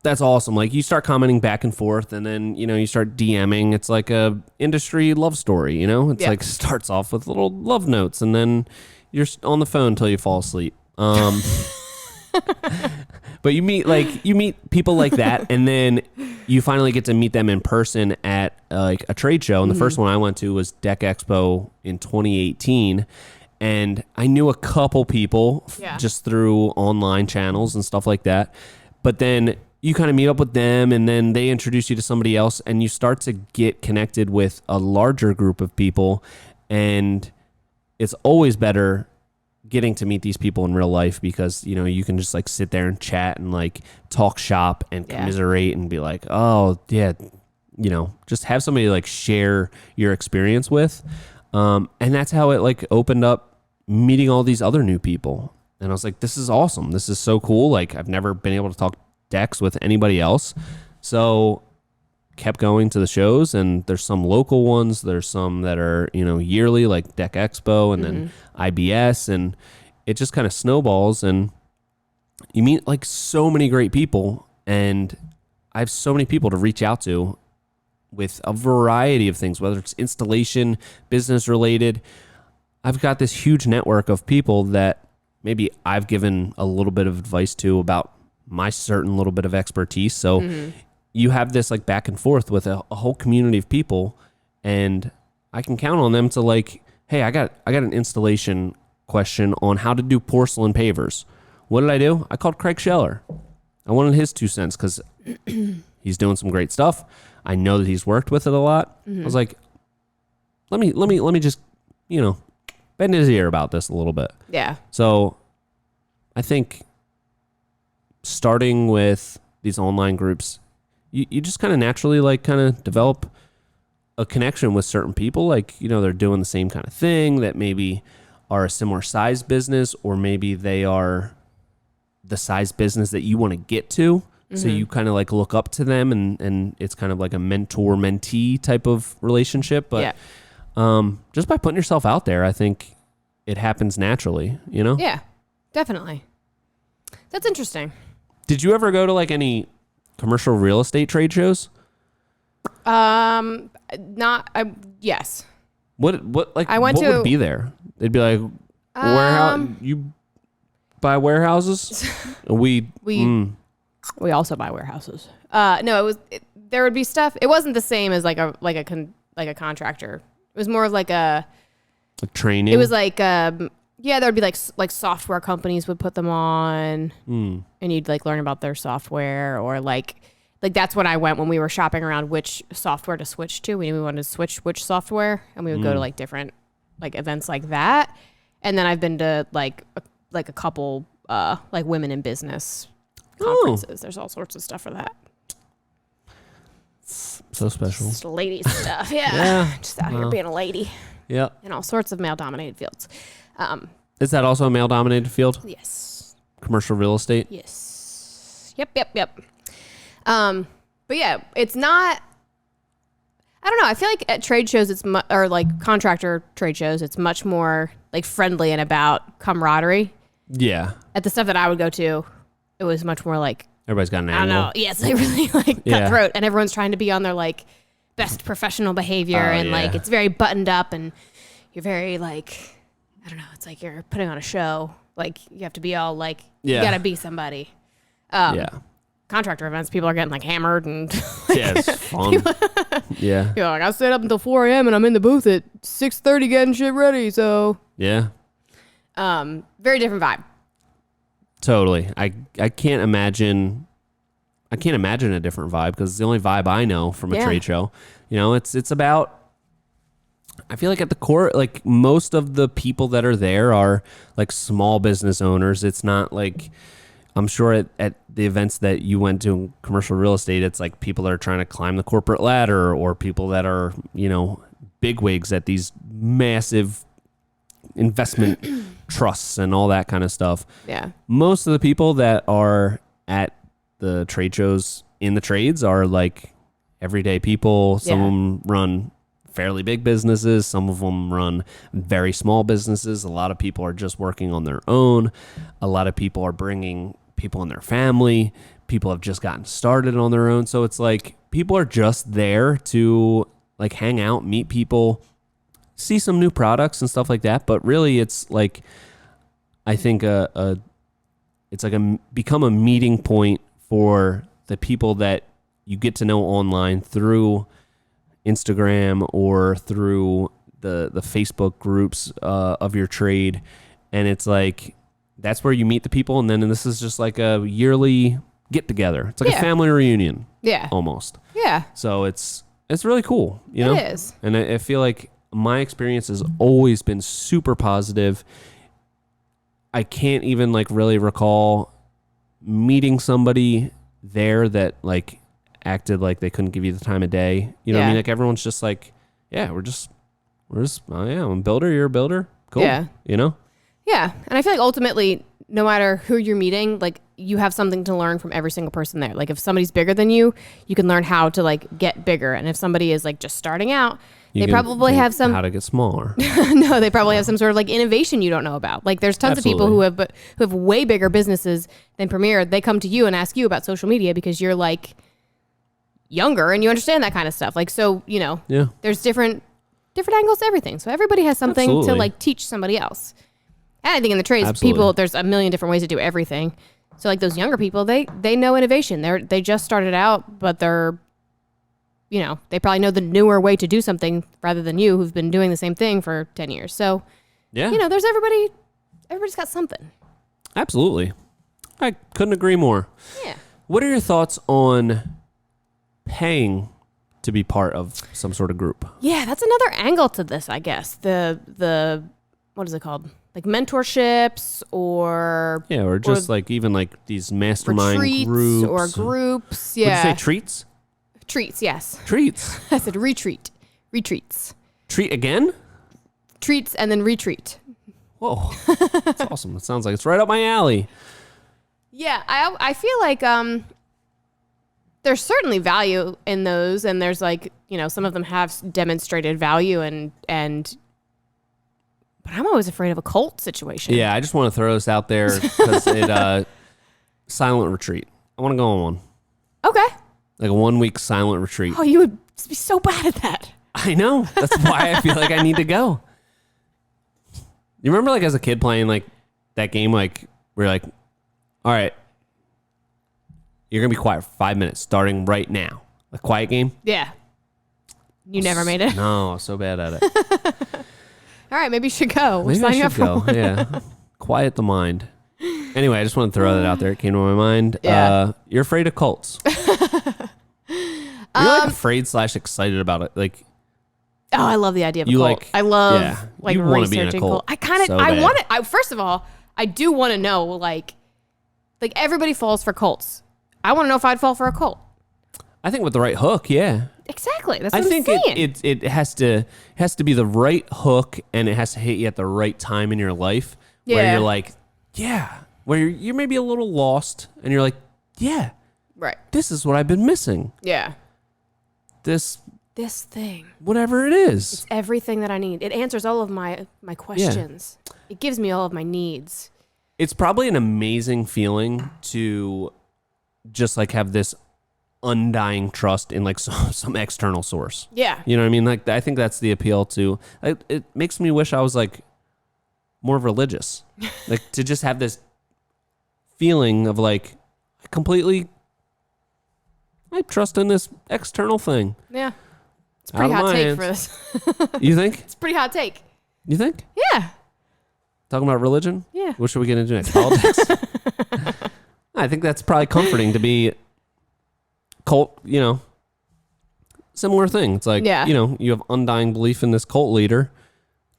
that's awesome. Like you start commenting back and forth, and then, you know, you start DMing. It's like a industry love story, you know? It's like starts off with little love notes, and then you're on the phone until you fall asleep. But you meet people like that, and then you finally get to meet them in person at like a trade show. And the first one I went to was Deck Expo in 2018, and I knew a couple people just through online channels and stuff like that. But then you kind of meet up with them, and then they introduce you to somebody else, and you start to get connected with a larger group of people. And it's always better getting to meet these people in real life, because, you know, you can just like sit there and chat and like talk shop and commiserate and be like, oh yeah, you know, just have somebody like share your experience with. And that's how it like opened up meeting all these other new people. And I was like, this is awesome. This is so cool. Like I've never been able to talk decks with anybody else. So kept going to the shows, and there's some local ones. There's some that are, you know, yearly, like Deck Expo, and then IBS, and it just kind of snowballs, and you meet like so many great people, and I have so many people to reach out to with a variety of things, whether it's installation, business related. I've got this huge network of people that maybe I've given a little bit of advice to about my certain little bit of expertise. So you have this like back and forth with a whole community of people, and I can count on them to like, hey, I got an installation question on how to do porcelain pavers. What did I do? I called Craig Scheller. I wanted his 2 cents because he's doing some great stuff. I know that he's worked with it a lot. I was like, let me just, you know, bend his ear about this a little bit. Yeah. So I think starting with these online groups, you just kind of naturally like kind of develop a connection with certain people. Like, you know, they're doing the same kind of thing, that maybe are a similar size business, or maybe they are the size business that you want to get to. So you kind of like look up to them, and it's kind of like a mentor-mentee type of relationship. But just by putting yourself out there, I think it happens naturally, you know? Yeah, definitely. That's interesting. Did you ever go to like any commercial real estate trade shows? Yes. What like I went what would be there? They'd be like, warehouse. You buy warehouses? we also buy warehouses. No, there would be stuff. It wasn't the same as like a contractor. It was more of like a training. It was like there would be like software companies would put them on, and you'd like learn about their software, or like that's when I went when we were shopping around which software to switch to. We wanted to switch which software, and we would go to like different like events like that. And then I've been to like a couple like women in business conferences. There's all sorts of stuff for that. So special. Just lady stuff. Yeah. Just out here being a lady. Yeah. In all sorts of male-dominated fields. Is that also a male-dominated field? Yes. Commercial real estate? Yes. Yep. But yeah, it's not, I don't know. I feel like at trade shows, or like contractor trade shows, it's much more like friendly and about camaraderie. Yeah. At the stuff that I would go to, it was much more like, everybody's got an angle. I don't know. Yeah, it's like really like cutthroat, and everyone's trying to be on their like best professional behavior, and like it's very buttoned up, and you're very like, I don't know. It's like you're putting on a show. Like you have to be all like, you got to be somebody. Contractor events, people are getting like hammered and it's fun. Yeah. You're like, I stayed up until 4 a.m. and I'm in the booth at 6:30 getting shit ready. So yeah. Very different vibe. Totally. I can't imagine a different vibe, because it's the only vibe I know from a trade show. You know, it's about I feel like at the core, like most of the people that are there are like small business owners. It's not like, I'm sure at the events that you went to in commercial real estate, it's like people that are trying to climb the corporate ladder, or people that are, bigwigs at these massive investment trusts and all that kind of stuff. Yeah. Most of the people that are at the trade shows in the trades are like everyday people. Some of them run fairly big businesses. Some of them run very small businesses. A lot of people are just working on their own. A lot of people are bringing people in their family. People have just gotten started on their own. So it's like people are just there to like hang out, meet people, see some new products and stuff like that. But really it's like, I think it's like become a meeting point for the people that you get to know online through Instagram or through the Facebook groups of your trade. And it's like, that's where you meet the people. And then this is just like a yearly get together. It's like a family reunion. Yeah. Almost. Yeah. So it's really cool. It is. And I feel like my experience has always been super positive. I can't even like really recall meeting somebody there that like acted like they couldn't give you the time of day. You know what I mean? Like everyone's just like, yeah, we're just, oh yeah, I'm a builder, you're a builder. Cool. Yeah. Yeah. And I feel like ultimately, no matter who you're meeting, like you have something to learn from every single person there. Like if somebody's bigger than you can learn how to like get bigger. And if somebody is like just starting out, they probably have some how to get smaller. No, they probably have some sort of like innovation you don't know about. Like there's tons of people who have way bigger businesses than Premier. They come to you and ask you about social media because you're like younger and you understand that kind of stuff. Like, so, there's different angles to everything. So everybody has something to like teach somebody else. And I think in the trades, people, there's a million different ways to do everything. So like those younger people, they know innovation. They just started out, but they're, they probably know the newer way to do something rather than you who've been doing the same thing for 10 years. So, there's everybody's got something. Absolutely. I couldn't agree more. Yeah. What are your thoughts on paying to be part of some sort of group? Yeah, that's another angle to this, I guess. The what is it called? Like mentorships or just like even like these mastermind groups or groups. Yeah. Would you say treats? Treats, yes. Treats. I said retreats. Treat again? Treats and then retreat. Whoa, that's awesome. It sounds like it's right up my alley. Yeah, I feel like there's certainly value in those, and there's like, some of them have demonstrated value and but I'm always afraid of a cult situation. Yeah, I just want to throw this out there because silent retreat. I want to go on one. Okay. Like a 1 week silent retreat. Oh, you would be so bad at that. I know. That's why I feel like I need to go. You remember like as a kid playing like that game, like where you're like, all right, you're going to be quiet for 5 minutes starting right now. A quiet game? Yeah. You never made it? No, I was so bad at it. All right, maybe you should go. Maybe I should go. Yeah. Quiet the mind. Anyway, I just want to throw that out there. It came to my mind. Yeah. You're afraid of cults. You're like afraid / excited about it. Like, oh, I love the idea of a cult. I love like researching cult. I want it. First of all, I do want to know like everybody falls for cults. I want to know if I'd fall for a cult. I think with the right hook, yeah. Exactly. That's what I'm saying. It has to be the right hook, and it has to hit you at the right time in your life where you're like, where you're maybe a little lost, and you're like, right. This is what I've been missing. Yeah. This thing. Whatever it is. It's everything that I need. It answers all of my questions. Yeah. It gives me all of my needs. It's probably an amazing feeling to just like have this undying trust in like some external source. Yeah. You know what I mean? Like I think that's the appeal to it makes me wish I was like more religious. Like to just have this feeling of like I trust in this external thing. Yeah. It's a pretty hot take for this. You think? It's a pretty hot take. You think? Yeah. Talking about religion? Yeah. What should we get into next? Politics? I think that's probably comforting to be similar thing. It's like, you know, you have undying belief in this cult leader.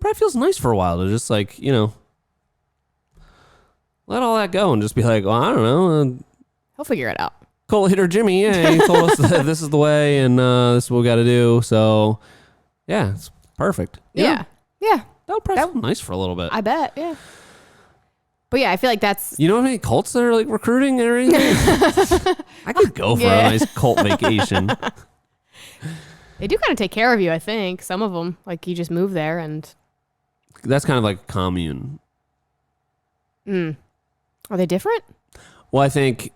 Probably feels nice for a while to just like, you know, let all that go and just be like, well, I don't know. He'll figure it out. Cult leader Jimmy, he told us that this is the way and this is what we got to do. So, yeah, it's perfect. Yeah. That would probably feel nice for a little bit. I bet, yeah. But yeah, I feel like that's... You know how many cults that are like recruiting and everything? I could go for a nice cult vacation. They do kind of take care of you, I think. Some of them, like you just move there and... That's kind of like a commune. Are they different? Well, I think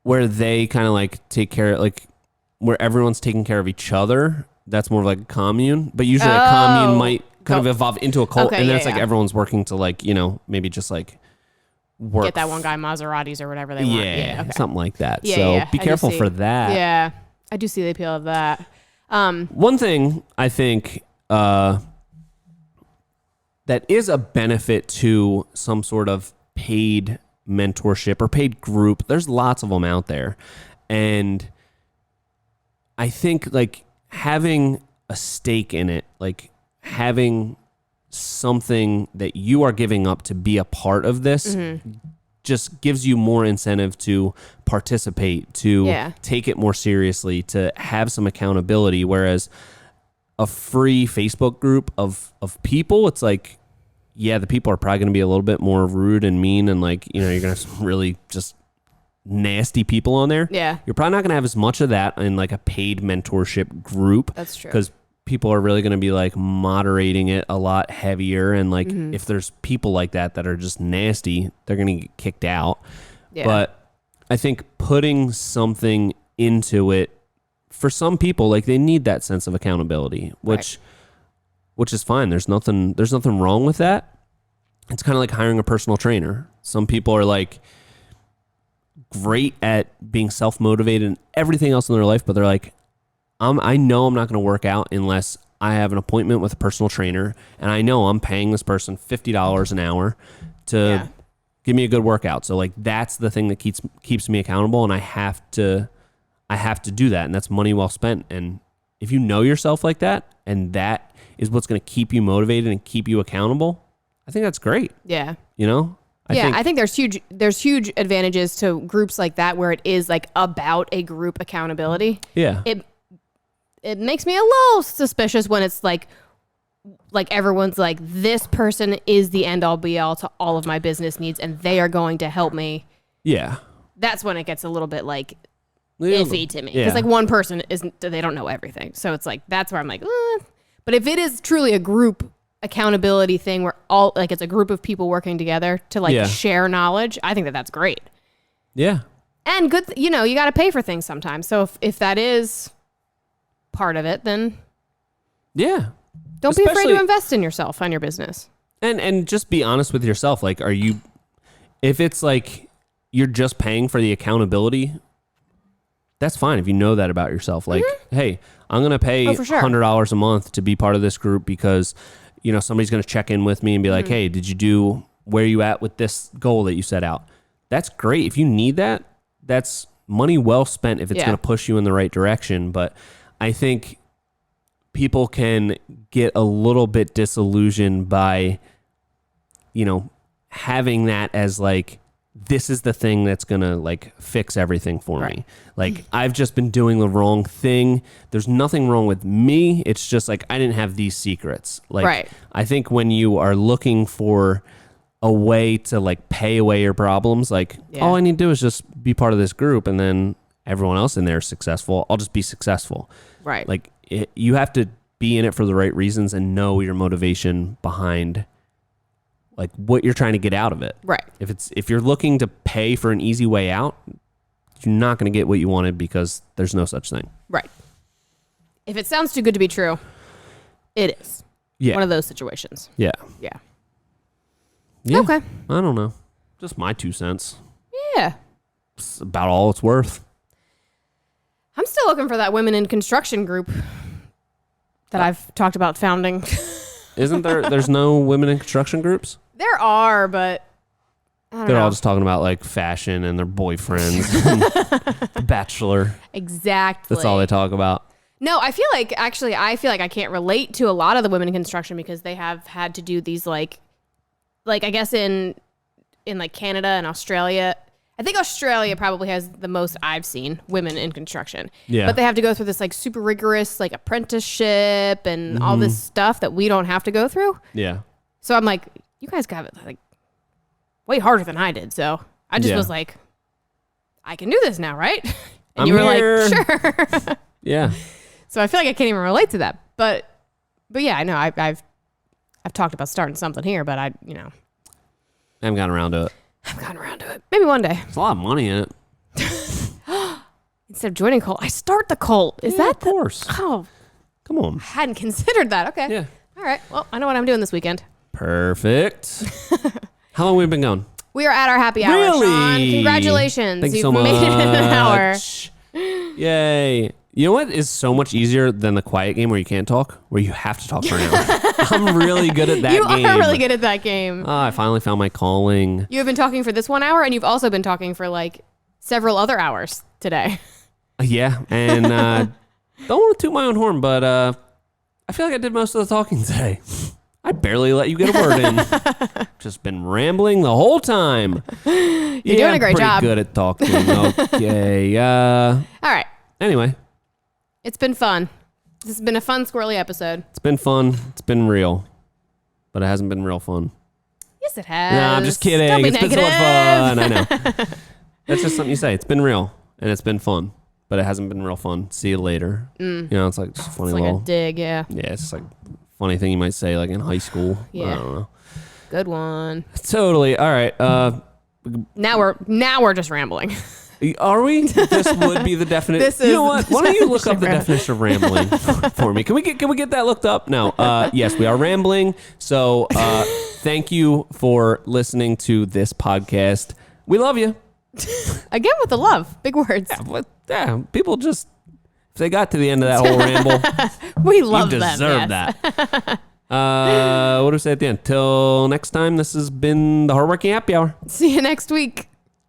where they kind of like take care, like where everyone's taking care of each other, that's more of like a commune. But usually a commune might kind of evolve into a cult. And then it's like everyone's working to like, you know, maybe just like work. Get that one guy Maseratis or whatever they want. Yeah, something like that. So be careful for that. Yeah, I do see the appeal of that. One thing I think that is a benefit to some sort of paid mentorship or paid group, there's lots of them out there. And I think like having a stake in it, like having something that you are giving up to be a part of this just gives you more incentive to participate, to take it more seriously, to have some accountability. Whereas a free Facebook group of people, it's like, yeah, the people are probably going to be a little bit more rude and mean and like, you know, you're going to have some really just nasty people on there. Yeah. You're probably not going to have as much of that in like a paid mentorship group. That's true. Because people are really going to be like moderating it a lot heavier. And like, if there's people like that that are just nasty, they're going to get kicked out. Yeah. But I think putting something into it, for some people, like they need that sense of accountability, which is fine. There's nothing wrong with that. It's kind of like hiring a personal trainer. Some people are like great at being self-motivated and everything else in their life, but they're like, I know I'm not going to work out unless I have an appointment with a personal trainer, and I know I'm paying this person $50 an hour to give me a good workout. So like that's the thing that keeps me accountable, and I have to do that, and that's money well spent. And if you know yourself like that, and that is what's going to keep you motivated and keep you accountable, I think that's great. Yeah. You know? I think there's huge advantages to groups like that where it is like about a group accountability. Yeah. It makes me a little suspicious when it's like everyone's like, this person is the end all be all to all of my business needs and they are going to help me. Yeah. That's when it gets a little bit like iffy to me. Because like one person they don't know everything. So it's like, that's where I'm like, But if it is truly a group accountability thing where all like it's a group of people working together to like share knowledge, I think that's great. Yeah. And good, you know, you got to pay for things sometimes. So if that is part of it, then don't be afraid to invest in yourself and your business. And just be honest with yourself. Like, if it's like you're just paying for the accountability, that's fine if you know that about yourself. Like, hey, I'm going to pay $100 a month to be part of this group because, you know, somebody's going to check in with me and be like, hey, did you do where you at with this goal that you set out? That's great. If you need that, that's money well spent if it's going to push you in the right direction. But I think people can get a little bit disillusioned by, you know, having that as like, this is the thing that's going to like fix everything for me. Like I've just been doing the wrong thing. There's nothing wrong with me. It's just like, I didn't have these secrets. Like I think when you are looking for a way to like pay away your problems, like all I need to do is just be part of this group and then everyone else in there is successful. I'll just be successful. Right. Like you have to be in it for the right reasons and know your motivation behind like what you're trying to get out of it. Right. If you're looking to pay for an easy way out, you're not going to get what you wanted because there's no such thing. Right. If it sounds too good to be true, it is. Yeah. One of those situations. Yeah. Yeah. Yeah. Okay. I don't know. Just my 2 cents. Yeah. It's about all it's worth. I'm still looking for that women in construction group that I've talked about founding. Isn't there's no women in construction groups? There are, but I don't know. They're all just talking about like fashion and their boyfriends and The Bachelor. Exactly. That's all they talk about. No, I feel like I can't relate to a lot of the women in construction because they have had to do these like I guess in like Canada and Australia. I think Australia probably has the most I've seen women in construction. Yeah. But they have to go through this like super rigorous like apprenticeship and all this stuff that we don't have to go through. Yeah. So I'm like, you guys got it like way harder than I did. So I just was like, I can do this now, right? And you were here. like, sure. Yeah. So I feel like I can't even relate to that. But yeah, I know I've talked about starting something here, but I haven't gotten around to it. I've gotten around to it. Maybe one day. There's a lot of money in it. Instead of joining cult, I start the cult. Is that of course? Oh, come on. I hadn't considered that. Okay. Yeah. All right. Well, I know what I'm doing this weekend. Perfect. How long have we been going? We are at our happy hour. Really? Sean. Congratulations. Thanks You've so much. made it in an hour. Yay. You know what is so much easier than the quiet game where you can't talk? Where you have to talk for an hour. I'm really good at that game. You are really good at that game. I finally found my calling. You have been talking for this 1 hour, and you've also been talking for like several other hours today. Yeah, and don't want to toot my own horn, but I feel like I did most of the talking today. I barely let you get a word in. Just been rambling the whole time. You're doing a great job. Pretty good at talking. Okay. All right. Anyway. It's been fun. This has been a fun, squirrely episode. It's been fun. It's been real. But it hasn't been real fun. Yes, it has. No, I'm just kidding. Don't be It's negative. been so much fun. I know. That's just something you say. It's been real. And it's been fun. But it hasn't been real fun. See you later. You know, it's like just a funny It's like little... a dig, yeah. Yeah, it's just like a funny thing you might say like in high school. Yeah. I don't know. Good one. Totally. All right. Now we're just rambling. Are we? This would be the definition. This is you know what? the Why don't you look up the definition definition of rambling for me? Can we get that looked up? No. Yes, we are rambling. So thank you for listening to this podcast. We love you. Again with the love. Big words. Yeah, people just if they got to the end of that whole ramble, We love you them. deserve Yes. that. What do we say at the end? Till next time, this has been the Hardworking Happy Hour. See you next week.